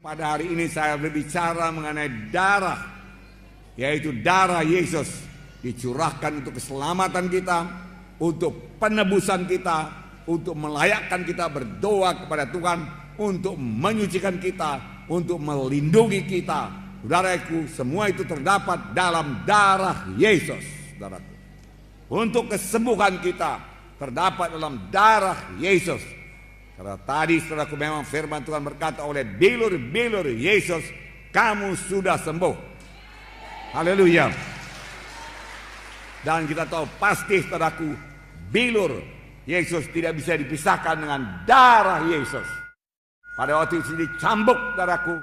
Pada hari ini saya berbicara mengenai darah, yaitu darah Yesus dicurahkan untuk keselamatan kita, untuk penebusan kita, untuk melayakkan kita berdoa kepada Tuhan, untuk menyucikan kita, untuk melindungi kita. Saudaraku, semua itu terdapat dalam darah Yesus, saudaraku. Untuk kesembuhan kita terdapat dalam darah Yesus. Karena tadi saudaraku memang firman Tuhan berkata oleh bilur-bilur Yesus, kamu sudah sembuh. Haleluya. Dan kita tahu pasti saudaraku, bilur Yesus tidak bisa dipisahkan dengan darah Yesus. Pada waktu itu dicambuk saudaraku,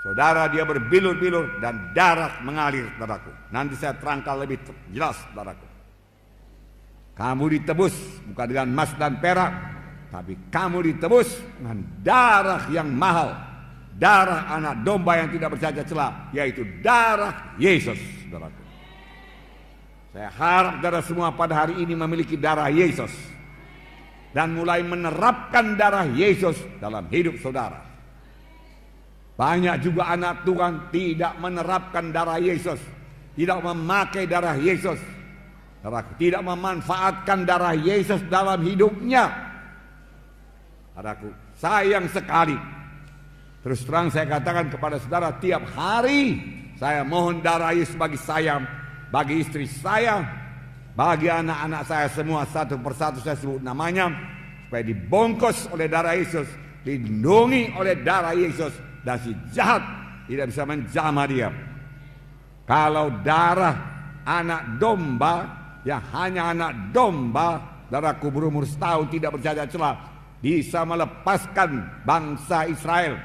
saudara dia berbilur-bilur dan darah mengalir saudaraku. Nanti saya terangkan lebih jelas saudaraku. Kamu ditebus bukan dengan emas dan perak, tapi kamu ditebus dengan darah yang mahal, darah anak domba yang tidak bercacat celah, yaitu darah Yesus, saudaraku. Saya harap saudara semua pada hari ini memiliki darah Yesus dan mulai menerapkan darah Yesus dalam hidup saudara. Banyak juga anak Tuhan tidak menerapkan darah Yesus, tidak memakai darah Yesus, tidak memanfaatkan darah Yesus dalam hidupnya. Saudaraku, sayang sekali. Terus terang saya katakan kepada saudara, tiap hari saya mohon darah Yesus bagi saya, bagi istri saya, bagi anak-anak saya semua, satu persatu saya sebut namanya, supaya dibungkus oleh darah Yesus, dilindungi oleh darah Yesus, dan si jahat tidak bisa menjamah dia. Kalau darah anak domba, yang hanya anak domba, darahku berumur setahun tidak bercacat celah, bisa melepaskan bangsa Israel,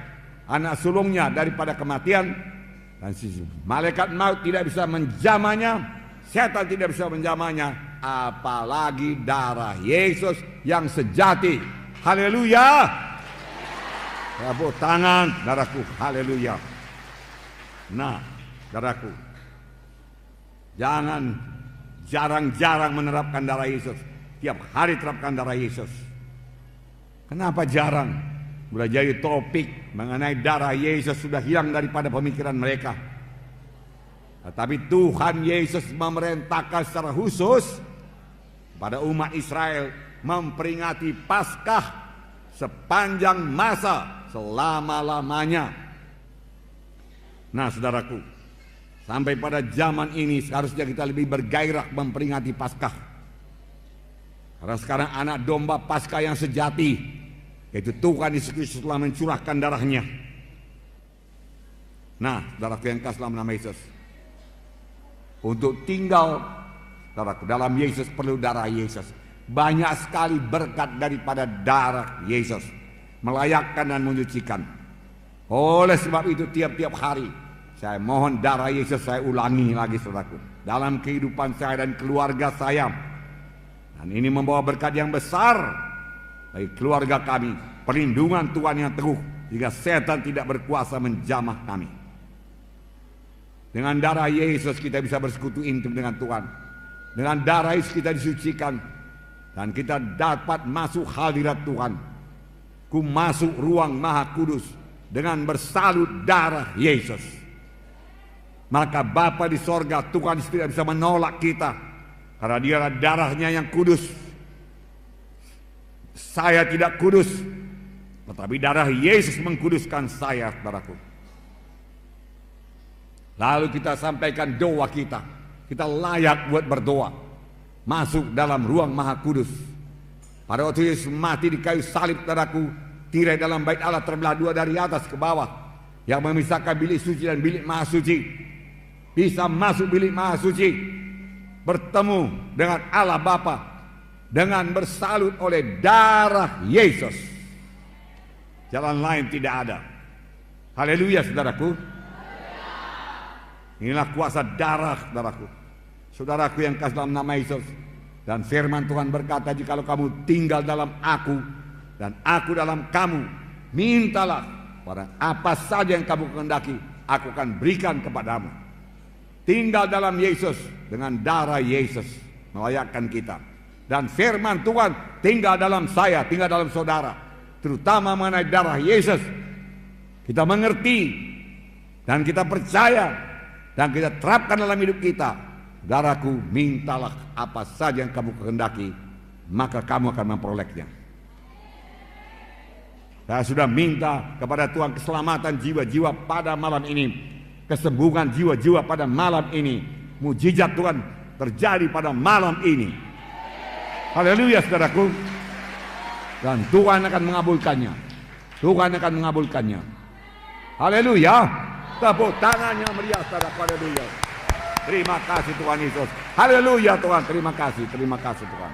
anak sulungnya, daripada kematian. Dan si malaikat maut tidak bisa menjamahnya, setan tidak bisa menjamahnya, apalagi darah Yesus yang sejati. Haleluya. Tepuk tangan darahku. Haleluya. Nah darahku, jangan jarang-jarang menerapkan darah Yesus. Tiap hari terapkan darah Yesus. Kenapa jarang? Sudah jadi topik mengenai darah Yesus sudah hilang daripada pemikiran mereka. Tetapi Tuhan Yesus memerintahkan secara khusus pada umat Israel memperingati Paskah sepanjang masa, selama-lamanya. Nah saudaraku, sampai pada zaman ini seharusnya kita lebih bergairah memperingati Paskah. Karena sekarang anak domba Paskah yang sejati, yaitu Tuhan Yesus Kristus, telah mencurahkan darahnya. Nah, saudaraku yang kasih dalam nama Yesus, untuk tinggal saudaraku dalam Yesus perlu darah Yesus. Banyak sekali berkat daripada darah Yesus, melayakkan dan menyucikan. Oleh sebab itu tiap-tiap hari saya mohon darah Yesus, saya ulangi lagi saudaraku, dalam kehidupan saya dan keluarga saya. Dan ini membawa berkat yang besar bagi keluarga kami, perlindungan Tuhan yang teguh, jika setan tidak berkuasa menjamah kami. Dengan darah Yesus kita bisa bersekutu intim dengan Tuhan. Dengan darah Yesus kita disucikan, dan kita dapat masuk hadirat Tuhan. Ku masuk ruang Maha Kudus dengan bersalut darah Yesus. Maka Bapa di sorga, Tuhan tidak bisa menolak kita, karena dia adalah darahnya yang kudus. Saya tidak kudus, tetapi darah Yesus mengkuduskan saya, saudaraku. Lalu kita sampaikan doa kita. Kita layak buat berdoa, masuk dalam ruang Maha Kudus. Pada waktu Yesus mati di kayu salib, saudaraku, tirai dalam bait Allah terbelah dua dari atas ke bawah, yang memisahkan bilik suci dan bilik Maha Suci. Bisa masuk bilik Maha Suci, bertemu dengan Allah Bapa dengan bersalut oleh darah Yesus. Jalan lain tidak ada. Haleluya saudaraku. Inilah kuasa darah saudaraku. Saudaraku yang kasih dalam nama Yesus. Dan firman Tuhan berkata, jikalau kamu tinggal dalam aku dan aku dalam kamu, mintalah pada apa saja yang kamu kehendaki, aku akan berikan kepadamu. Tinggal dalam Yesus dengan darah Yesus melayakkan kita. Dan firman Tuhan tinggal dalam saya, tinggal dalam saudara, terutama mengenai darah Yesus. kita mengerti, dan kita percaya, dan kita terapkan dalam hidup kita, saudaraku, mintalah apa saja yang kamu kehendaki, maka kamu akan memperolehnya. Saya sudah minta kepada Tuhan keselamatan jiwa-jiwa pada malam ini, kesembuhan jiwa-jiwa pada malam ini, mujizat Tuhan terjadi pada malam ini. Haleluya, saudaraku. Dan Tuhan akan mengabulkannya. Tuhan akan mengabulkannya. Haleluya. Tepuk tangannya meriah, saudaraku. Haleluya. Terima kasih Tuhan Yesus. Haleluya Tuhan. Terima kasih. Terima kasih Tuhan.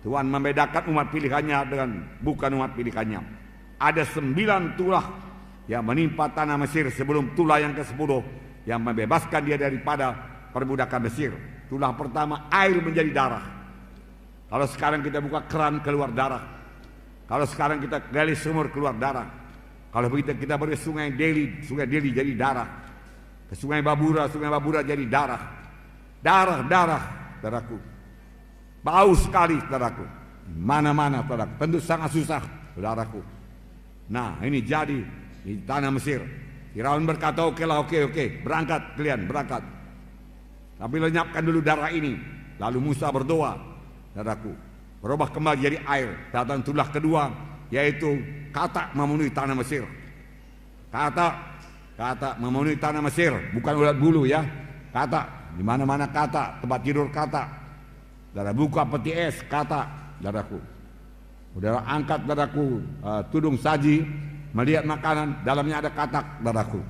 Tuhan membedakan umat pilihannya dengan bukan umat pilihannya. Ada 9 tulah yang menimpa tanah Mesir sebelum tulah yang ke-10 yang membebaskan dia daripada perbudakan Mesir. Tulah pertama, air menjadi darah. Kalau sekarang kita buka keran, keluar darah. Kalau sekarang kita gali sumur, keluar darah. Kalau begitu kita pergi sungai Delhi jadi darah. Ke sungai Babura jadi darah. Darah, saudaraku. Bau sekali, saudaraku. Mana-mana, saudaraku. Tentu sangat susah, saudaraku. Nah, ini jadi di tanah Mesir. Firaun berkata, oke, berangkat kalian, berangkat. Tapi lenyapkan dulu darah ini. Lalu Musa berdoa, saudaraku, berubah kembali jadi air. Datang tulah kedua, yaitu katak memenuhi tanah Mesir. Katak memenuhi tanah Mesir, bukan ulat bulu ya. Katak, di mana-mana katak, tempat tidur katak. Saudara buka peti es katak, saudaraku. Saudara angkat, saudaraku, tudung saji, melihat makanan, dalamnya ada katak, saudaraku.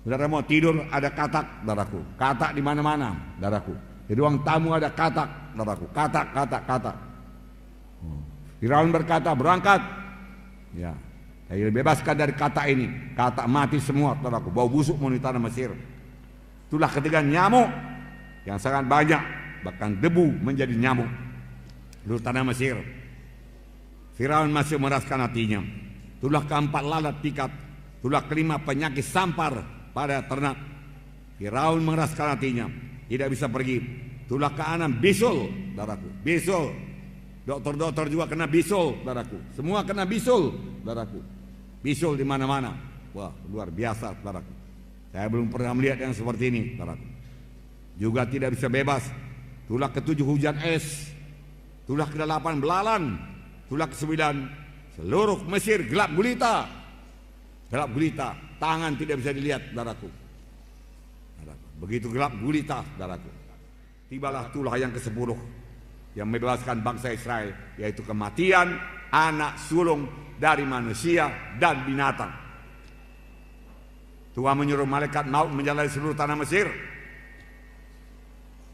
Saudara mau tidur, ada katak, saudaraku. Katak di mana-mana, saudaraku. Di ruang tamu ada katak, saudaraku. Katak. Firaun berkata, berangkat. Ya, saya bebaskan dari katak ini. Katak mati semua, saudaraku. Bau busuk memenuhi tanah Mesir. Itulah ketiga nyamuk yang sangat banyak, bahkan debu menjadi nyamuk di tanah Mesir. Firaun masih meraskan hatinya. Tulah keempat lalat pikat. Tulah kelima penyakit sampar pada ternak. Firaun mengeraskan hatinya, tidak bisa pergi. Tulah keenam bisul, saudaraku. Bisul. Dokter-dokter juga kena bisul, saudaraku. Semua kena bisul, saudaraku. Bisul di mana-mana. Wah, luar biasa, saudaraku. Saya belum pernah melihat yang seperti ini, saudaraku. Juga tidak bisa bebas. Tulah ketujuh hujan es. Tulah ke-8 belalang. Tulah ke-9 seluruh Mesir gelap gulita. Gelap gulita. Tangan tidak bisa dilihat, saudaraku. Begitu gelap gulita, saudaraku. Tibalah tulah yang ke-10 yang membebaskan bangsa Israel, yaitu kematian anak sulung dari manusia dan binatang. Tuhan menyuruh malaikat maut menjalani seluruh tanah Mesir.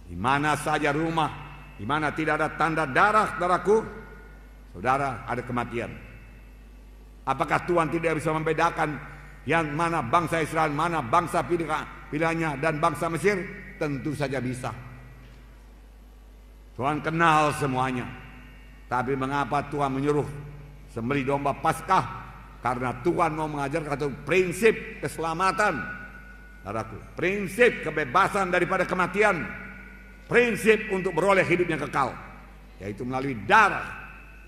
Di mana saja rumah, di mana tidak ada tanda darah, saudaraku, saudara, ada kematian. Apakah Tuhan tidak bisa membedakan yang mana bangsa Israel, mana bangsa pilihannya dan bangsa Mesir? Tentu saja bisa. Tuhan kenal semuanya. Tapi mengapa Tuhan menyuruh sembelih domba Paskah? Karena Tuhan mau mengajarkan satu prinsip keselamatan, saudaraku. Prinsip kebebasan daripada kematian. Prinsip untuk beroleh hidup yang kekal, yaitu melalui darah.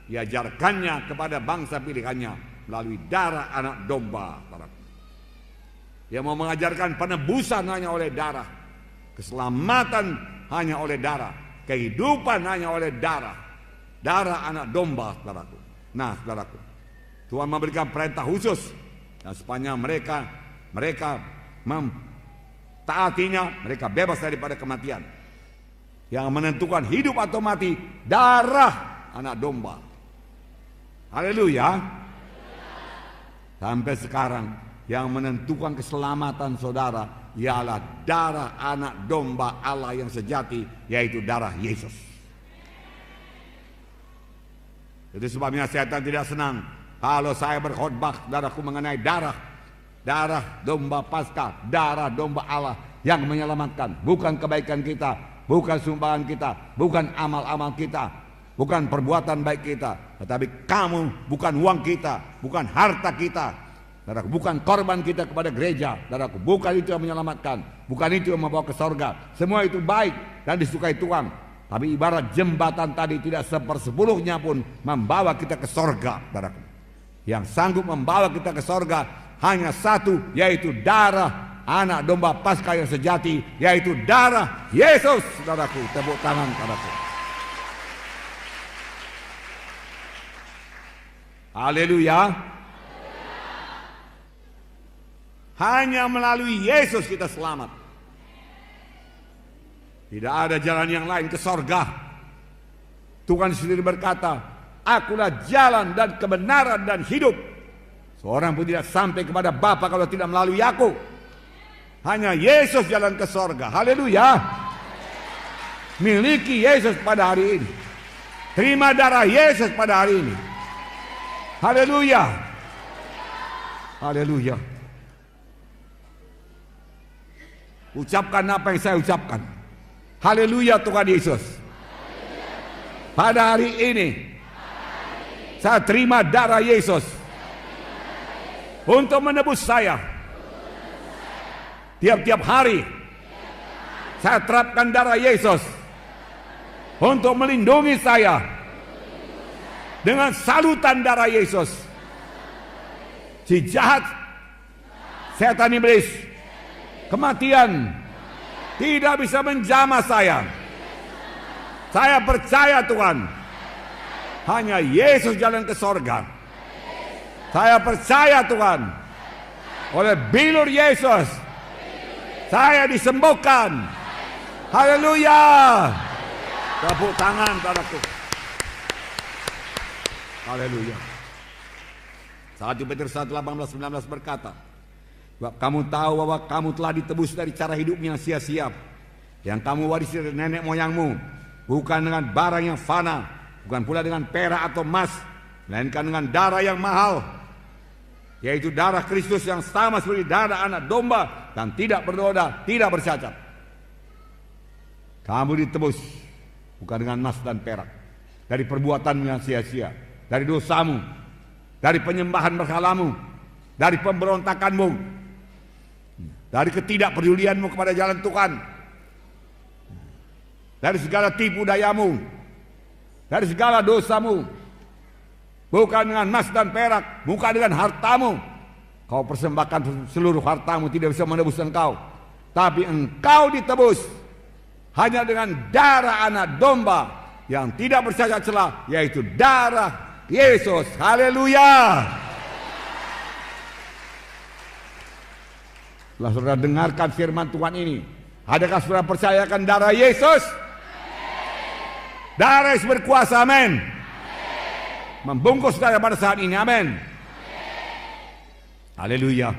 Diajarkannya kepada bangsa pilihannya melalui darah anak domba, saudaraku. Dia mau mengajarkan penebusan hanya oleh darah, keselamatan hanya oleh darah, kehidupan hanya oleh darah. Darah anak domba, saudaraku. Nah, saudaraku, Tuhan memberikan perintah khusus, dan sepanjang mereka mentaatinya, mereka bebas daripada kematian. Yang menentukan hidup atau mati, darah anak domba. Haleluya. Sampai sekarang yang menentukan keselamatan saudara ialah darah anak domba Allah yang sejati, yaitu darah Yesus. Itu sebabnya setan tidak senang kalau saya berkhotbah, saudaraku, mengenai darah domba Paskah, darah domba Allah yang menyelamatkan. Bukan kebaikan kita, bukan sumbangan kita, bukan amal-amal kita, bukan perbuatan baik kita, tetapi kamu, bukan uang kita, bukan harta kita, saudaraku, bukan korban kita kepada gereja, saudaraku, bukan itu yang menyelamatkan, bukan itu yang membawa ke sorga. Semua itu baik dan disukai Tuhan, tapi ibarat jembatan tadi tidak 1/10 pun membawa kita ke sorga, saudaraku. Yang sanggup membawa kita ke sorga hanya satu, yaitu darah anak domba Paskah yang sejati, yaitu darah Yesus. Saudaraku, tepuk tangan padaku. Haleluya. Hanya melalui Yesus kita selamat. Tidak ada jalan yang lain ke sorga. Tuhan sendiri berkata, akulah jalan dan kebenaran dan hidup. Seorang pun tidak sampai kepada Bapa kalau tidak melalui aku. Hanya Yesus jalan ke sorga. Haleluya. Miliki Yesus pada hari ini. Terima darah Yesus pada hari ini. Haleluya. Haleluya. Ucapkan apa yang saya ucapkan. Haleluya Tuhan Yesus. Pada hari ini saya terima darah Yesus untuk menebus saya. Tiap-tiap hari saya terapkan darah Yesus untuk melindungi saya dengan salutan darah Yesus. Si jahat, setan iblis, kematian tidak bisa menjamah saya. Saya percaya Tuhan, hanya Yesus jalan ke sorga. Saya percaya Tuhan, oleh bilur Yesus saya disembuhkan. Haleluya. Tepuk tangan padaku. Haleluya. 1 Petrus 1:18-19 berkata, sebab kamu tahu bahwa kamu telah ditebus dari cara hidup yang sia-sia, yang kamu warisi dari nenek moyangmu, bukan dengan barang yang fana, bukan pula dengan perak atau emas, melainkan dengan darah yang mahal, yaitu darah Kristus yang sama seperti darah anak domba dan tidak bernoda, tidak bercacat. Kamu ditebus bukan dengan emas dan perak, dari perbuatan yang sia-sia, dari dosamu, dari penyembahan berhalamu, dari pemberontakanmu, dari ketidakpedulianmu kepada jalan Tuhan, dari segala tipu dayamu, dari segala dosamu. Bukan dengan emas dan perak, bukan dengan hartamu. Kau persembahkan seluruh hartamu, tidak bisa menebus engkau. Tapi engkau ditebus hanya dengan darah anak domba yang tidak bercacat celah, yaitu darah Yesus. Haleluya. Setelah saudara dengarkan firman Tuhan ini, adakah saudara percayakan darah Yesus? Darah Yesus berkuasa, amin. Membungkus saudara pada saat ini, amin. Haleluya.